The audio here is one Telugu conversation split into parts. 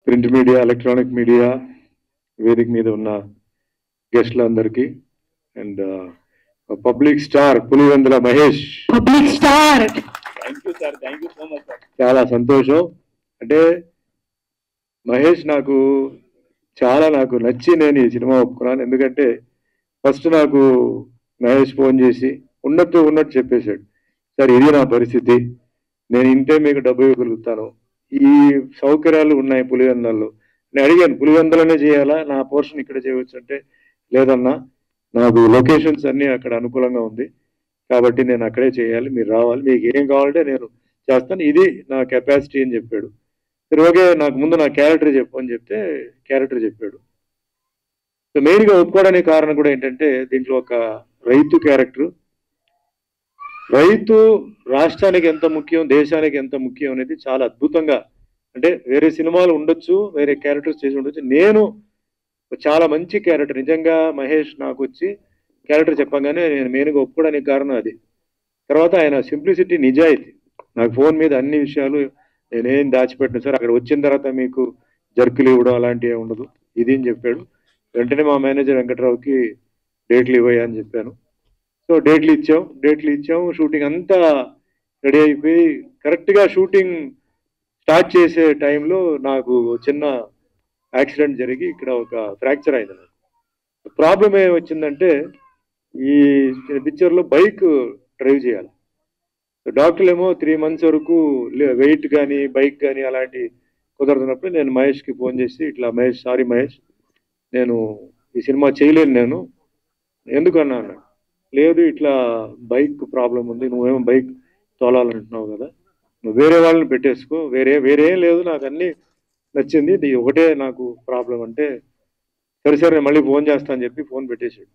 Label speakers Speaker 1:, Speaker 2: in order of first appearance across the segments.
Speaker 1: ప్రింట్ మీడియా, ఎలక్ట్రానిక్ మీడియా, వేదిక మీద ఉన్న గెస్టులందరికీ and public star Pulivendula Mahesh.
Speaker 2: Public star.
Speaker 3: Thank you sir, thank you so much sir.
Speaker 1: చాలా సంతోషం. అంటే మహేష్ నాకు నచ్చి నేను ఈ సినిమా ఒప్పుకున్నాను. ఎందుకంటే ఫస్ట్ నాకు మహేష్ ఫోన్ చేసి ఉన్నట్టు చెప్పేశాడు, సార్ ఇది నా పరిస్థితి, నేను ఇంటే మీకు డబ్బు ఇవ్వగలుగుతాను, ఈ సౌకర్యాలు ఉన్నాయి పులివెందులలో. నేను అడిగాను పులివెందులనే చేయాలా, నా పోర్షన్ ఇక్కడ చేయవచ్చు అంటే, లేదన్నా నాకు లొకేషన్స్ అన్నీ అక్కడ అనుకూలంగా ఉంది కాబట్టి నేను అక్కడే చేయాలి, మీరు రావాలి, మీకు ఏం కావాలంటే నేను చేస్తాను, ఇది నా కెపాసిటీ అని చెప్పాడు. సరే ఓకే, నాకు ముందు నా క్యారెక్టర్ చెప్పు అని చెప్తే క్యారెక్టర్ చెప్పాడు. సో మెయిన్గా ఒప్పుకోవడానికి కారణం కూడా ఏంటంటే దీంట్లో ఒక రైతు క్యారెక్టర్, రైతు రాష్ట్రానికి ఎంత ముఖ్యం, దేశానికి ఎంత ముఖ్యం అనేది చాలా అద్భుతంగా, అంటే వేరే సినిమాలు ఉండొచ్చు, వేరే క్యారెక్టర్స్ చేసి ఉండొచ్చు, నేను చాలా మంచి క్యారెక్టర్ నిజంగా మహేష్ నాకు వచ్చి క్యారెక్టర్ చెప్పగానే నేను మెయిన్గా ఒప్పుకోవడానికి కారణం అది. తర్వాత ఆయన సింప్లిసిటీ, నిజాయితీ, నాకు ఫోన్ మీద అన్ని విషయాలు నేనేం దాచిపెట్టిన సార్, అక్కడ వచ్చిన తర్వాత మీకు జర్కులు ఇవ్వడం అలాంటివి ఉండదు ఇది అని చెప్పాడు. వెంటనే మా మేనేజర్ వెంకట్రావుకి డేట్లు ఇవ్వయా అని చెప్పాను. సో డేట్లు ఇచ్చాం, షూటింగ్ అంతా రెడీ అయిపోయి కరెక్ట్గా షూటింగ్ స్టార్ట్ చేసే టైంలో నాకు చిన్న యాక్సిడెంట్ జరిగి ఇక్కడ ఒక ఫ్రాక్చర్ అయింది. నాకు ప్రాబ్లం ఏమొచ్చిందంటే ఈ పిక్చర్లో బైక్ డ్రైవ్ చేయాలి. డాక్టర్లు ఏమో 3 months వరకు వెయిట్ కానీ బైక్ కానీ అలాంటి కుదరదున్నప్పుడు నేను మహేష్కి ఫోన్ చేసి ఇట్లా మహేష్, సారీ మహేష్, నేను ఈ సినిమా చేయలేను, నేను ఎందుకన్నా అన్నాడు. లేదు ఇట్లా బైక్ ప్రాబ్లం ఉంది, నువ్వేమో బైక్ తోలాలంటున్నావు కదా, నువ్వు వేరే వాళ్ళని పెట్టేసుకో, వేరే ఏం లేదు, నాకు అన్నీ నచ్చింది, ఇది ఒకటే నాకు ప్రాబ్లం అంటే, సరే మళ్ళీ ఫోన్ చేస్తా అని చెప్పి ఫోన్ పెట్టేసాడు.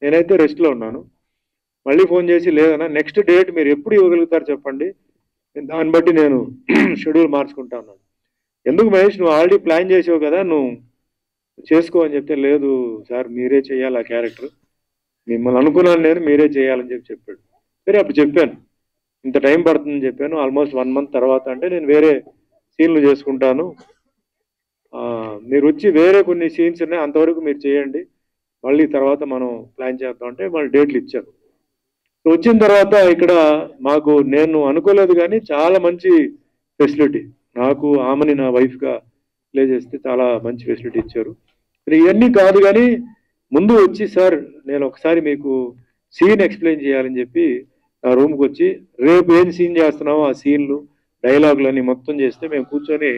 Speaker 1: నేనైతే రెస్ట్లో ఉన్నాను. మళ్ళీ ఫోన్ చేసి లేదన్నా నెక్స్ట్ డేట్ మీరు ఎప్పుడు ఇవ్వగలుగుతారు చెప్పండి, దాన్ని బట్టి నేను షెడ్యూల్ మార్చుకుంటా ఉన్నాను. ఎందుకు మహేష్, నువ్వు ఆల్రెడీ ప్లాన్ చేసావు కదా, నువ్వు చేసుకో అని చెప్తే, లేదు సార్ మీరే చేయాలి ఆ క్యారెక్టర్, మిమ్మల్ని అనుకున్నాను నేను, మీరే చేయాలని చెప్పాడు. సరే అప్పుడు చెప్పాను ఇంత టైం పడుతుందని చెప్పాను. ఆల్మోస్ట్ 1 month తర్వాత అంటే నేను వేరే సీన్లు చేసుకుంటాను, మీరు వచ్చి వేరే కొన్ని సీన్స్ ఉన్నాయి అంతవరకు మీరు చేయండి, మళ్ళీ తర్వాత మనం ప్లాన్ చేద్దాం అంటే మళ్ళీ డేట్లు ఇచ్చారు. వచ్చిన తర్వాత ఇక్కడ మాకు నేను అనుకోలేదు కానీ చాలా మంచి ఫెసిలిటీ, నాకు ఆమెని నా వైఫ్గా ప్లే చేస్తే చాలా మంచి ఫెసిలిటీ ఇచ్చారు. ఇవన్నీ కాదు కానీ ముందు వచ్చి సార్ నేను ఒకసారి మీకు సీన్ ఎక్స్ప్లెయిన్ చేయాలని చెప్పి నా రూమ్కి వచ్చి రేపు ఏం సీన్ చేస్తున్నామో ఆ సీన్లు డైలాగులన్నీ మొత్తం చేస్తే మేము కూర్చొని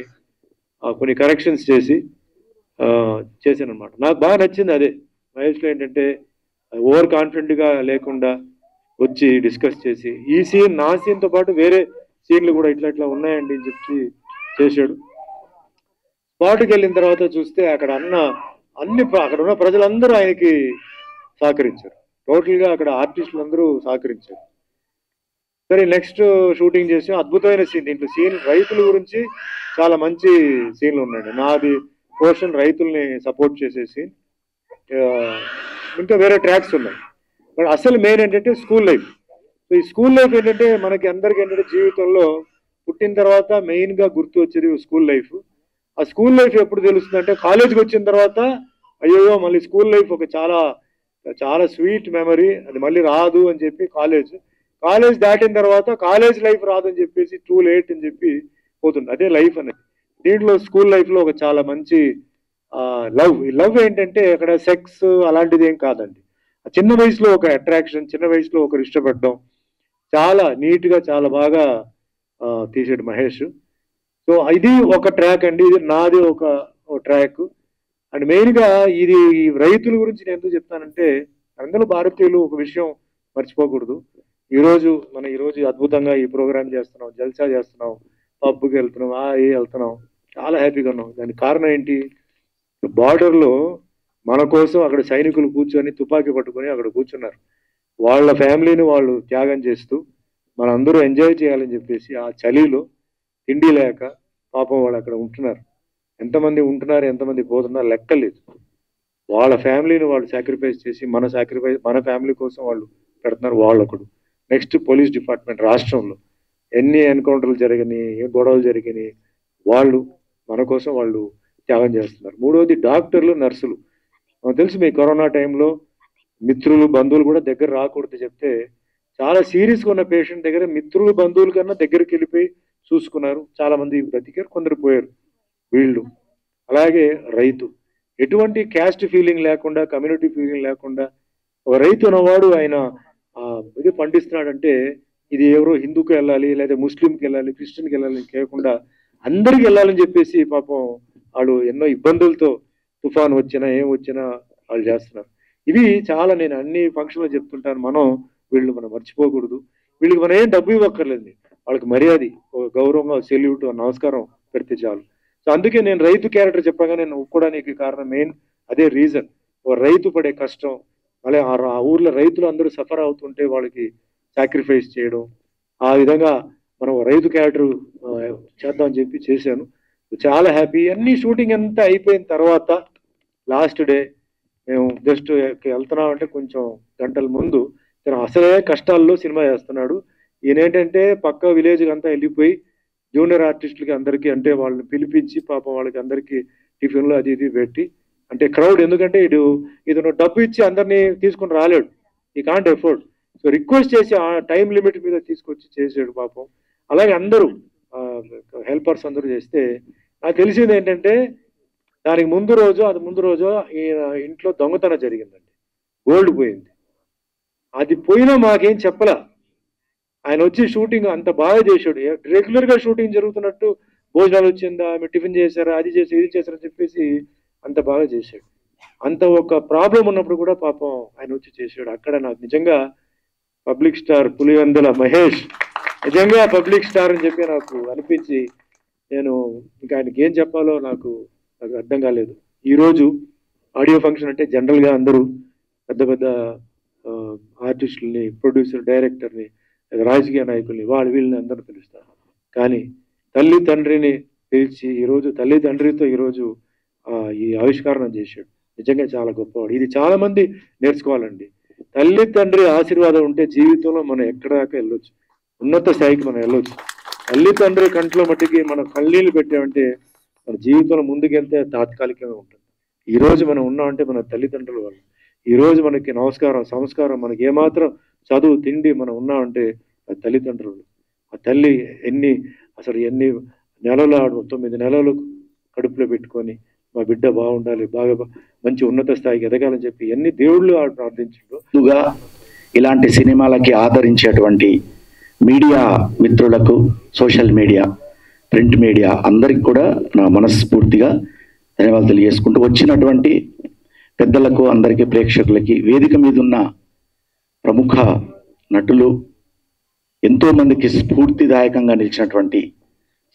Speaker 1: కొన్ని కరెక్షన్స్ చేసి చేశాను అనమాట. నాకు బాగా నచ్చింది అదే. మహేష్లో ఏంటంటే ఓవర్ కాన్ఫిడెంట్గా లేకుండా వచ్చి డిస్కస్ చేసి ఈ సీన్ నా సీన్తో పాటు వేరే సీన్లు కూడా ఇట్లా ఉన్నాయండి అని చెప్పి చేశాడు. స్పాట్కి వెళ్ళిన తర్వాత చూస్తే అక్కడ అక్కడ ఉన్న ప్రజలందరూ ఆయనకి సహకరించారు, టోటల్గా అక్కడ ఆర్టిస్టులు అందరూ సహకరించారు. సరే నెక్స్ట్ షూటింగ్ చేసాం, అద్భుతమైన సీన్, దీంట్లో సీన్ రైతుల గురించి చాలా మంచి సీన్లు ఉన్నాయండి. నాది పోర్షన్ రైతుల్ని సపోర్ట్ చేసే సీన్, ఇంకా వేరే ట్రాక్స్ ఉన్నాయి. బట్ అసలు మెయిన్ ఏంటంటే స్కూల్ లైఫ్. సో ఈ స్కూల్ లైఫ్ ఏంటంటే మనకి అందరికీ ఏంటంటే జీవితంలో పుట్టిన తర్వాత మెయిన్గా గుర్తు వచ్చేది స్కూల్ లైఫ్. ఆ స్కూల్ లైఫ్ ఎప్పుడు తెలుస్తుందంటే కాలేజ్కి వచ్చిన తర్వాత, అయ్యో మళ్ళీ స్కూల్ లైఫ్ ఒక చాలా స్వీట్ మెమరీ, అది మళ్ళీ రాదు అని చెప్పి కాలేజ్ దాటిన తర్వాత కాలేజ్ లైఫ్ రాదని చెప్పేసి టూ లేట్ అని చెప్పి పోతుంది, అదే లైఫ్ అనేది. దీంట్లో స్కూల్ లైఫ్లో ఒక చాలా మంచి లవ్ ఏంటంటే అక్కడ సెక్స్ అలాంటిది ఏం కాదండి, చిన్న వయసులో ఒక అట్రాక్షన్, చిన్న వయసులో ఒకరు ఇష్టపడడం, చాలా నీట్గా చాలా బాగా తీసాడు మహేష్. సో ఇది ఒక ట్రాక్ అండి, ఇది నాది ఒక ట్రాక్. అండ్ మెయిన్గా ఇది రైతుల గురించి నేను ఎందుకు చెప్తానంటే, అందరూ భారతీయులు ఒక విషయం మర్చిపోకూడదు. ఈరోజు అద్భుతంగా ఈ ప్రోగ్రామ్ చేస్తున్నాం, జల్సా చేస్తున్నాం, పబ్కి వెళ్తున్నాం, వెళ్తున్నాం, చాలా హ్యాపీగా ఉన్నాం. దానికి కారణం ఏంటి, బార్డర్లో మన కోసం అక్కడ సైనికులు కూర్చొని తుపాకీ పట్టుకొని అక్కడ కూర్చున్నారు, వాళ్ళ ఫ్యామిలీని వాళ్ళు త్యాగం చేస్తూ మనందరూ ఎంజాయ్ చేయాలని చెప్పేసి ఆ చలిలో తిండి లేక పాపం వాళ్ళు అక్కడ ఉంటున్నారు. ఎంతమంది ఉంటున్నారు, ఎంతమంది పోతున్నారు లెక్కలేదు. వాళ్ళ ఫ్యామిలీని వాళ్ళు సాక్రిఫైస్ చేసి మన ఫ్యామిలీ కోసం వాళ్ళు పెడుతున్నారు. వాళ్ళొకడు. నెక్స్ట్ పోలీస్ డిపార్ట్మెంట్, రాష్ట్రంలో ఎన్ని ఎన్కౌంటర్లు జరిగినాయి, ఏ గొడవలు జరిగినాయి, వాళ్ళు మన కోసం వాళ్ళు త్యాగం చేస్తున్నారు. మూడవది డాక్టర్లు, నర్సులు. మనకు తెలుసు మీ కరోనా టైంలో మిత్రులు, బంధువులు కూడా దగ్గర రాకూడదు చెప్తే చాలా సీరియస్గా ఉన్న పేషెంట్ దగ్గర మిత్రులు, బంధువుల కన్నా దగ్గరికి వెళ్ళిపోయి చూసుకున్నారు. చాలా మంది బ్రతికారు, కొందరు పోయారు. వీళ్ళు అలాగే రైతు, ఎటువంటి క్యాస్ట్ ఫీలింగ్ లేకుండా, కమ్యూనిటీ ఫీలింగ్ లేకుండా ఒక రైతు ఉన్నవాడు ఆయన ఇది పండిస్తున్నాడంటే ఇది ఎవరో హిందూకి వెళ్ళాలి, లేదా ముస్లింకి వెళ్ళాలి, క్రిస్టియన్కి వెళ్ళాలి కేకుండా అందరికి వెళ్ళాలని చెప్పేసి పాపం వాళ్ళు ఎన్నో ఇబ్బందులతో తుఫాన్ వచ్చినా ఏం వచ్చినా వాళ్ళు చేస్తున్నారు. ఇవి చాలా నేను అన్ని ఫంక్షన్లో చెప్తుంటాను. వీళ్ళు మనం మర్చిపోకూడదు. వీళ్ళకి మనం ఏం డబ్బు ఇవ్వక్కర్లేదు, వాళ్ళకి మర్యాద, గౌరవంగా సెల్యూట్, నమస్కారం పెడితే చాలు. సో అందుకే నేను రైతు క్యారెక్టర్ చెప్పగా నేను ఒప్పుకోవడానికి కారణం మెయిన్ అదే రీజన్. ఓ రైతు పడే కష్టం, మళ్ళీ ఆ ఊర్లో రైతులు అందరూ సఫర్ అవుతుంటే వాళ్ళకి సాక్రిఫైస్ చేయడం, ఆ విధంగా మనం రైతు క్యారెక్టర్ చేద్దామని చెప్పి చేశాను. చాలా హ్యాపీ. అన్ని షూటింగ్ అంతా అయిపోయిన తర్వాత లాస్ట్ డే మేము జస్ట్ వెళ్తున్నామంటే కొంచెం గంటల ముందు తను అసలే కష్టాల్లో సినిమా చేస్తున్నాడు. ఈయన ఏంటంటే పక్క విలేజ్ అంతా వెళ్ళిపోయి జూనియర్ ఆర్టిస్టులకి అందరికీ అంటే వాళ్ళని పిలిపించి పాపం వాళ్ళకి అందరికీ టిఫిన్లు అది ఇది పెట్టి, అంటే క్రౌడ్, ఎందుకంటే ఇతను డబ్బు ఇచ్చి అందరినీ తీసుకుని రాలేడు, ఈ కాంట్ ఎఫోర్డ్. సో రిక్వెస్ట్ చేసి ఆ టైం లిమిట్ మీద తీసుకొచ్చి చేసాడు పాపం. అలాగే అందరూ హెల్పర్స్ అందరూ చేస్తే నాకు తెలిసింది ఏంటంటే దానికి ముందు రోజు ఈయన ఇంట్లో దొంగతనం జరిగిందండి. గోల్డ్ పోయింది. అది పోయినా మాకేం చెప్పలా. ఆయన వచ్చి షూటింగ్ అంత బాగా చేశాడు. రెగ్యులర్గా షూటింగ్ జరుగుతున్నట్టు భోజనాలు వచ్చిందా, మీరు టిఫిన్ చేశారా, అది చేసి ఇది చేశారని చెప్పేసి అంత బాగా చేశాడు. అంత ఒక ప్రాబ్లం ఉన్నప్పుడు కూడా పాపం ఆయన వచ్చి చేశాడు. అక్కడ నాకు నిజంగా పబ్లిక్ స్టార్ పులివెందుల మహేష్ నిజంగా పబ్లిక్ స్టార్ అని చెప్పి నాకు అనిపించి నేను ఇంకా ఆయనకి ఏం చెప్పాలో నాకు అర్థం కాలేదు. ఈరోజు ఆడియో ఫంక్షన్ అంటే జనరల్గా అందరూ పెద్ద పెద్ద ఆర్టిస్టుల్ని, ప్రొడ్యూసర్, డైరెక్టర్ని, రాజకీయ నాయకుల్ని వీళ్ళని అందరూ పిలుస్తారు. కానీ తల్లి తండ్రిని పిలిచి ఈరోజు తల్లి తండ్రితో ఈరోజు ఈ ఆవిష్కరణ చేశాడు. నిజంగా చాలా గొప్పవాడు. ఇది చాలా మంది నేర్చుకోవాలండి. తల్లి తండ్రి ఆశీర్వాదం ఉంటే జీవితంలో మనం ఎక్కడ దాకా వెళ్ళొచ్చు, ఉన్నత స్థాయికి మనం వెళ్ళొచ్చు. తల్లి తండ్రి కంట్లో మట్టికి మనం కళ్ళీళ్ళు పెట్టామంటే మన జీవితంలో ముందుకెళ్తే తాత్కాలికంగా ఉంటుంది. ఈరోజు మనం ఉన్నామంటే మన తల్లిదండ్రుల వల్ల. ఈరోజు మనకి నమస్కారం, సంస్కారం, మనకి ఏమాత్రం చదువు, తిండి మనం ఉన్నామంటే ఆ తల్లిదండ్రులు. ఆ తల్లి ఎన్ని నెలలు 9 నెలలు కడుపులో పెట్టుకొని మా బిడ్డ బాగుండాలి, బాగా మంచి ఉన్నత స్థాయికి ఎదగాలని చెప్పి ఎన్ని దేవుళ్ళు ప్రార్థించారు.
Speaker 2: ఇలాంటి సినిమాలకి ఆదరించేటువంటి మీడియా మిత్రులకు, సోషల్ మీడియా, ప్రింట్ మీడియా అందరికి కూడా నా మనస్ఫూర్తిగా ధన్యవాదాలు తెలియజేసుకుంటూ, వచ్చినటువంటి పెద్దలకు, అందరికీ, ప్రేక్షకులకి, వేదిక మీద ఉన్న ప్రముఖ నటులు, ఎంతోమందికి స్ఫూర్తిదాయకంగా నిలిచినటువంటి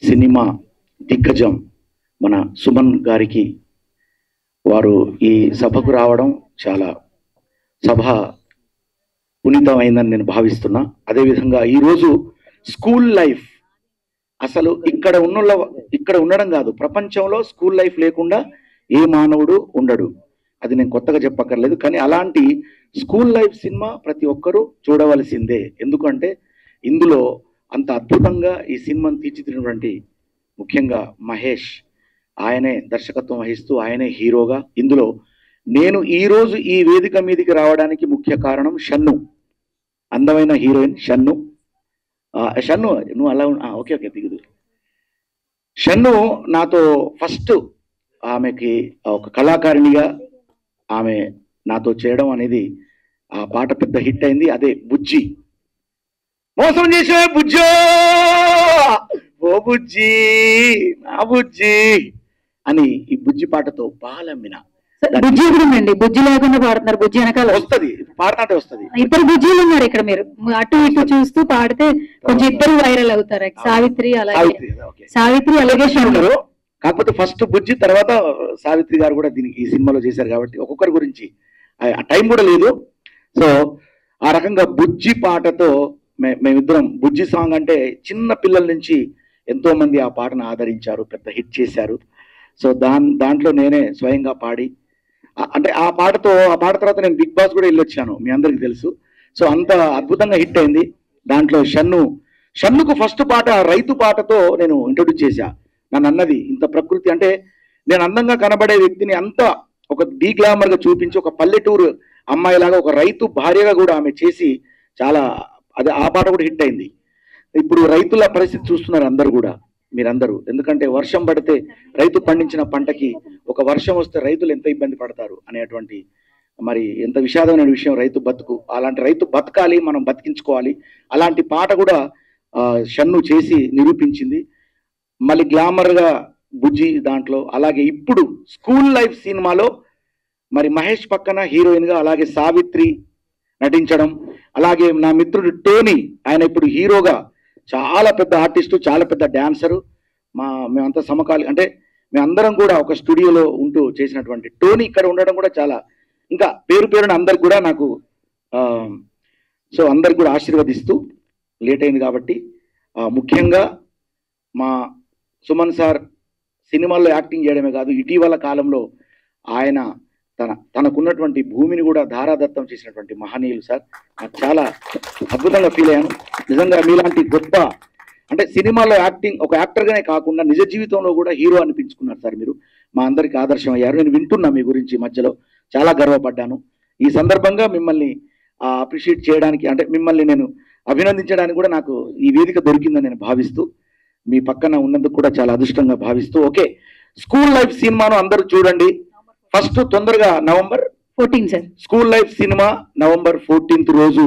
Speaker 2: సినిమా దిగ్గజం మన సుమన్ గారికి, వారు ఈ సభకు రావడం చాలా సభ పునీతమైందని నేను భావిస్తున్నా. అదేవిధంగా ఈరోజు స్కూల్ లైఫ్, అసలు ఇక్కడ ఉండడం కాదు, ప్రపంచంలో స్కూల్ లైఫ్ లేకుండా ఏ మానవుడు ఉండడు. అది నేను కొత్తగా చెప్పక్కర్లేదు. కానీ అలాంటి స్కూల్ లైఫ్ సినిమా ప్రతి ఒక్కరూ చూడవలసిందే. ఎందుకంటే ఇందులో అంత అద్భుతంగా ఈ సినిమాను తీర్చిదిద్దినటువంటి ముఖ్యంగా మహేష్, ఆయనే దర్శకత్వం వహిస్తూ ఆయనే హీరోగా. ఇందులో నేను ఈరోజు ఈ వేదిక మీదకి రావడానికి ముఖ్య కారణం షన్ను, అందమైన హీరోయిన్ షన్ను. షన్ను నువ్వు అలా ఓకే దిగుదు. షన్ను నాతో ఫస్ట్ ఆమెకి ఒక కళాకారిణిగా ఆమె నాతో చేయడం అనేది, ఆ పాట పెద్ద హిట్ అయింది. అదే బుజ్జి, మోసం చేసే బుజ్జో ఓ బుజ్జి నా బుజ్జి అని ఈ బుజ్జి పాటతో బాలమ్మిన.
Speaker 4: బుజ్జి కూడా ఉందండి, బుజ్జి లేకుండా పాడుతున్నారు. బుజ్జి వెనకాల
Speaker 2: వస్తుంది, పాడతాంటే వస్తుంది.
Speaker 4: ఇద్దరు బుజ్జిలు ఉన్నారు ఇక్కడ. మీరు అటు ఇటు చూస్తూ పాడితే కొంచెం ఇద్దరు వైరల్ అవుతారు. సావిత్రి అలాగే
Speaker 2: ఉన్నారు. కాకపోతే ఫస్ట్ బుజ్జి, తర్వాత సావిత్రి గారు కూడా దీనికి ఈ సినిమాలో చేశారు కాబట్టి ఒక్కొక్కరి గురించి టైం కూడా లేదు. సో ఆ రకంగా బుజ్జి పాటతో మేమిద్దరం, బుజ్జి సాంగ్ అంటే చిన్న పిల్లల నుంచి ఎంతో మంది ఆ పాటను ఆదరించారు, పెద్ద హిట్ చేశారు. సో దాంట్లో నేనే స్వయంగా పాడి, అంటే ఆ పాట తర్వాత నేను బిగ్ బాస్ కూడా వెళ్ళొచ్చాను, మీ అందరికి తెలుసు. సో అంత అద్భుతంగా హిట్ అయింది. దాంట్లో షన్నుకు ఫస్ట్ పాట రైతు పాటతో నేను ఇంట్రొడ్యూస్ చేశా. నన్ను అన్నది, ఇంత ప్రకృతి అంటే నేను అందంగా కనబడే వ్యక్తిని అంతా ఒక డీగ్లామర్ గా చూపించి ఒక పల్లెటూరు అమ్మాయిలాగా ఒక రైతు భార్యగా కూడా ఆమె చేసి చాలా అది ఆ పాట కూడా హిట్ అయింది. ఇప్పుడు రైతుల పరిస్థితి చూస్తున్నారు అందరూ కూడా, మీరందరూ. ఎందుకంటే వర్షం పడితే రైతు పండించిన పంటకి ఒక వర్షం వస్తే రైతులు ఎంత ఇబ్బంది పడతారు అనేటువంటి మరి ఎంత విషాదమైన విషయం రైతు బతుకు. అలాంటి రైతు బతకాలి, మనం బతికించుకోవాలి. అలాంటి పాట కూడా షన్ను చేసి నిరూపించింది. మళ్ళీ గ్లామర్ గా బుజ్జి దాంట్లో, అలాగే ఇప్పుడు స్కూల్ లైఫ్ సినిమాలో మరి మహేష్ పక్కన హీరోయిన్ గా అలాగే సావిత్రి నటించడం, అలాగే నా మిత్రుడు టోనీ, ఆయన ఇప్పుడు హీరోగా చాలా పెద్ద ఆర్టిస్టు, చాలా పెద్ద డాన్సరు. మేమంతా అంటే మేమందరం కూడా ఒక స్టూడియోలో ఉంటూ చేసినటువంటి టోనీ ఇక్కడ ఉండడం కూడా చాలా, ఇంకా పేరున అందరికి కూడా నాకు సో అందరికి కూడా ఆశీర్వదిస్తూ లేట్ అయింది కాబట్టి ముఖ్యంగా మా సుమన్ సార్ సినిమాల్లో యాక్టింగ్ చేయడమే కాదు, ఇటీవల కాలంలో ఆయన తనకున్నటువంటి భూమిని కూడా ధారాదత్తం చేసినటువంటి మహనీయులు సార్. నాకు చాలా అద్భుతంగా ఫీల్ అయ్యాను నిజంగా. మీలాంటి గొప్ప అంటే సినిమాలో యాక్టింగ్ ఒక యాక్టర్గానే కాకుండా నిజ జీవితంలో కూడా హీరో అనిపించుకున్నారు సార్. మీరు మా అందరికి ఆదర్శం అయ్యారు. నేను వింటున్నా మీ గురించి మధ్యలో, చాలా గర్వపడ్డాను. ఈ సందర్భంగా మిమ్మల్ని అప్రిషియేట్ చేయడానికి, అంటే మిమ్మల్ని నేను అభినందించడానికి కూడా నాకు ఈ వేదిక దొరికిందని నేను భావిస్తూ, మీ పక్కన ఉన్నందుకు కూడా చాలా అదృష్టంగా భావిస్తూ, ఓకే స్కూల్ లైఫ్ సినిమాను అందరూ చూడండి. ఫస్ట్ తొందరగా November
Speaker 4: 14 sir
Speaker 2: school life cinema November 14th రోజు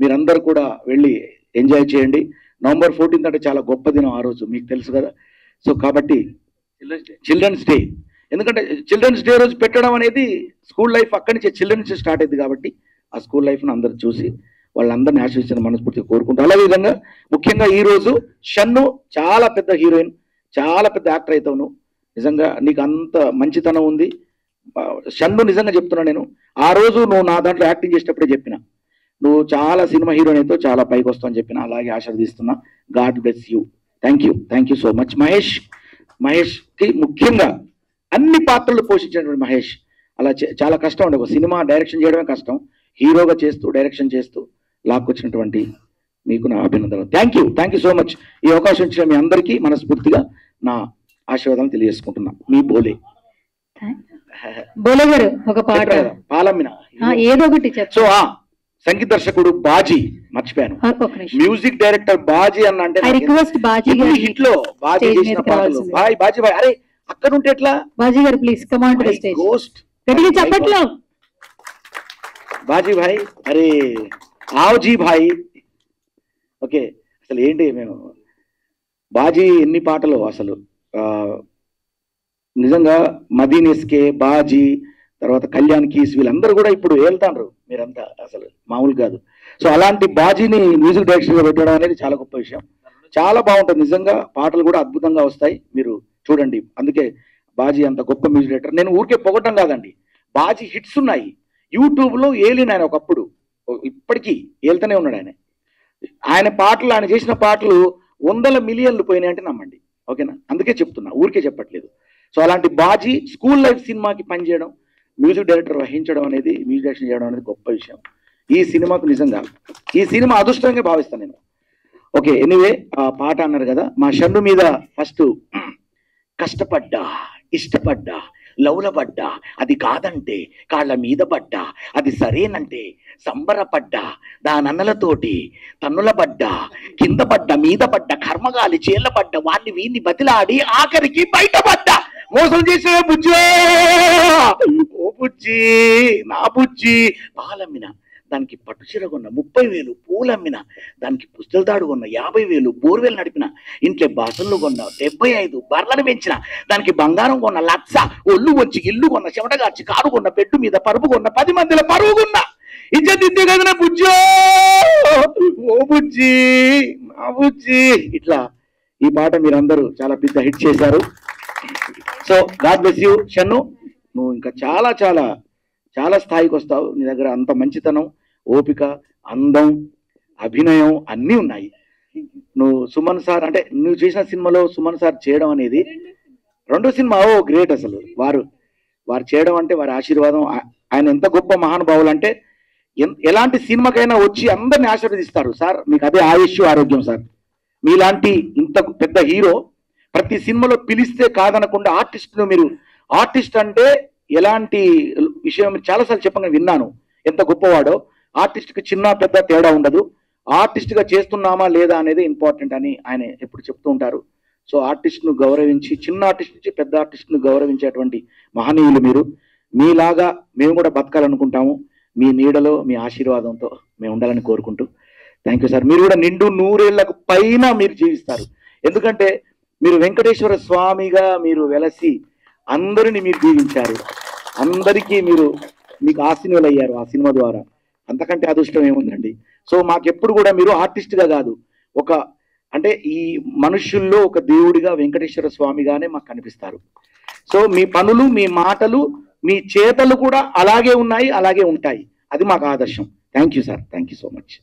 Speaker 2: మీరందరూ కూడా వెళ్ళి ఎంజాయ్ చేయండి. November 14th అంటే చాలా గొప్ప దినం ఆ రోజు, మీకు తెలుసు కదా. సో కాబట్టి చిల్డ్రన్స్ డే, ఎందుకంటే చిల్డ్రన్స్ డే రోజు పెట్టడం అనేది స్కూల్ లైఫ్ అక్కడి నుంచి చిల్డ్రన్స్ నుంచి స్టార్ట్ అయింది కాబట్టి ఆ స్కూల్ లైఫ్ను అందరూ చూసి వాళ్ళందరినీ ఆశీర్వదించిన మనస్ఫూర్తిగా కోరుకుంటూ, అలాగే విధంగా ముఖ్యంగా ఈ రోజు షన్ను చాలా పెద్ద హీరోయిన్, చాలా పెద్ద యాక్టర్ అవుతావు నువ్వు. నిజంగా నీకు అంత మంచితనం ఉంది షన్ను. నిజంగా చెప్తున్నా, నేను ఆ రోజు నువ్వు నా దాంట్లో యాక్టింగ్ చేసేటప్పుడే చెప్పిన, నువ్వు చాలా సినిమా హీరోయిన్ అయితే చాలా పైకి వస్తావు అని చెప్పిన. అలాగే ఆశీర్వదిస్తున్నా. God bless you. Thank you so much. మహేష్కి ముఖ్యంగా అన్ని పాత్రలు పోషించినటువంటి మహేష్ అలా చాలా కష్టం అండి. ఒక సినిమా డైరెక్షన్ చేయడమే కష్టం, హీరోగా చేస్తూ డైరెక్షన్ చేస్తూ లాక్కొచ్చినటువంటి మీకు నా అభినందనలు. Thank you so much. ఈ అవకాశం ఇచ్చిన మీ అందరికీ మనస్ఫూర్తిగా నా ఆశీర్వాదాలు తెలియజేసుకుంటున్నా. మీ బోలే
Speaker 4: గారు ఒక పాట
Speaker 2: పాలమ్మిన
Speaker 4: ఏదో ఒకటి.
Speaker 2: సో సంగీత దర్శకుడు బాజీ, మర్చిపోయాను. మ్యూజిక్ డైరెక్టర్ బాజీ అన్న అంటే హిట్ లో బాజీ చేసిన పాటలు. బాజీ భాయ్, అరే అక్కడ ఉంటే ఎట్లా?
Speaker 4: Baji garu please come on to the stage. చెప్పట్లో
Speaker 2: బాజీ భాయ్, అరే ఆవ్జీ భాయ్. ఓకే, అసలు ఏంటి మేము బాజీ ఎన్ని పాటలు అసలు నిజంగా. మదీన్ ఎస్కే, బాజీ, తర్వాత కళ్యాణ్ కీస్, వీళ్ళందరూ కూడా ఇప్పుడు వెళ్తాండ్రు, మీరంతా అసలు మామూలు కాదు. సో అలాంటి బాజీని మ్యూజిక్ డైరెక్టర్గా పెట్టడం అనేది చాలా గొప్ప విషయం. చాలా బాగుంటుంది నిజంగా, పాటలు కూడా అద్భుతంగా వస్తాయి, మీరు చూడండి. అందుకే బాజీ అంత గొప్ప మ్యూజిక్ డైరెక్టర్. నేను ఊరికే పొగటం కాదండి, బాజీ హిట్స్ ఉన్నాయి. యూట్యూబ్లో ఏలిన ఆయన ఒకప్పుడు, ఇప్పటికీ ఏళ్తూనే ఉన్నాడు ఆయన పాటలు, ఆయన చేసిన పాటలు 100 మిలియన్లు పోయినాయి అంటే నమ్మండి, ఓకేనా? అందుకే చెప్తున్నా, ఊరికే చెప్పట్లేదు. సో అలాంటి బాజీ స్కూల్ లైఫ్ సినిమాకి పనిచేయడం, మ్యూజిక్ డైరెక్టర్ వహించడం అనేది, మ్యూజిక్ డైరెక్షన్ చేయడం అనేది గొప్ప విషయం ఈ సినిమాకు. నిజంగా ఈ సినిమా అదృష్టంగా భావిస్తాను నేను. ఓకే, ఎనీవే ఆ పాట అన్నారు కదా, మా షన్ను మీద ఫస్ట్ కష్టపడ్డా, ఇష్టపడ్డా, లౌలపడ్డా, అది కాదంటే కాళ్ళ మీద పడ్డా, అది సరేనంటే సంబరపడ్డా, దానన్నలతోటి తన్నుల పడ్డా, కింద పడ్డా, మీద పడ్డా, కర్మగాలి చేళ్ళ పడ్డా, వాడిని వీడిని బతిలాడి ఆఖరికి బయటపడ్డా. మోసం చేసే బుజ్జి, ఓ బుజ్జి, నా బుజ్జి. పాలమ్మిన దానికి పట్టు చీర కొన్న 30,000, పూలమ్మిన దానికి పుస్తల తాడు కొన్న 50,000, బోర్వెల్ నడిపిన, ఇంట్లో బాసన్లు కొన్న 75, బర్లను పెంచిన దానికి బంగారం కొన్న 1,00,000, ఒళ్ళు వచ్చి ఇల్లు కొన్న, చెమటగార్చి కారు కొన్న, బెడ్డు మీద పరుపు కొన్న, 10 మందిల పరువు కొన్న, ఇజ్జతిద్దే కదా బుజ్జో, ఓ బుజ్జి, నా బుజ్జి. ఇట్లా ఈ పాట మీరందరూ చాలా పెద్ద హిట్ చేశారు. So God bless you Shannu. నువ్వు ఇంకా చాలా చాలా చాలా స్థాయికి వస్తావు. నీ దగ్గర అంత మంచితనం, ఓపిక, అందం, అభినయం అన్నీ ఉన్నాయి. నువ్వు సుమన్ సార్ అంటే నువ్వు చేసిన సినిమాలో సుమన్ సార్ చేయడం అనేది, రెండో సినిమా గ్రేట్ అసలు. వారు చేయడం అంటే వారి ఆశీర్వాదం. ఆయన ఎంత గొప్ప మహానుభావులు అంటే ఎలాంటి సినిమాకైనా వచ్చి అందరిని ఆశీర్వదిస్తారు సార్. మీకు అదే ఆయుష్, ఆరోగ్యం సార్. మీలాంటి ఇంత పెద్ద హీరో ప్రతి సినిమాలో పిలిస్తే కాదనకుండా ఆర్టిస్ట్ను మీరు ఆర్టిస్ట్ అంటే ఎలాంటి విషయం చాలాసార్లు చెప్పగా విన్నాను, ఎంత గొప్పవాడో. ఆర్టిస్ట్కి చిన్న పెద్ద తేడా ఉండదు, ఆర్టిస్ట్గా చేస్తున్నామా లేదా అనేది ఇంపార్టెంట్ అని ఆయన ఎప్పుడు చెప్తూ ఉంటారు. సో ఆర్టిస్ట్ను గౌరవించి, చిన్న ఆర్టిస్ట్ నుంచి పెద్ద ఆర్టిస్ట్ను గౌరవించేటువంటి మహనీయులు మీరు. మీలాగా మేము కూడా బతకాలనుకుంటాము. మీ నీడలో మీ ఆశీర్వాదంతో మేము ఉండాలని కోరుకుంటూ థ్యాంక్ యూ సార్. మీరు కూడా నిండు 100 ఏళ్లకు పైన మీరు జీవిస్తారు. ఎందుకంటే మీరు వెంకటేశ్వర స్వామిగా మీరు వెలసి అందరిని మీరు దీవించారు, అందరికీ మీకు ఆశీనులయ్యారు ఆ సినిమా ద్వారా. అంతకంటే అదృష్టం ఏముందండి. సో మాకెప్పుడు కూడా మీరు ఆర్టిస్ట్గా కాదు, అంటే ఈ మనుషుల్లో ఒక దేవుడిగా వెంకటేశ్వర స్వామిగానే మాకు కనిపిస్తారు. సో మీ పనులు, మీ మాటలు, మీ చేతలు కూడా అలాగే ఉన్నాయి, అలాగే ఉంటాయి. అది మాకు ఆదర్శం. Thank you sir, thank you so much.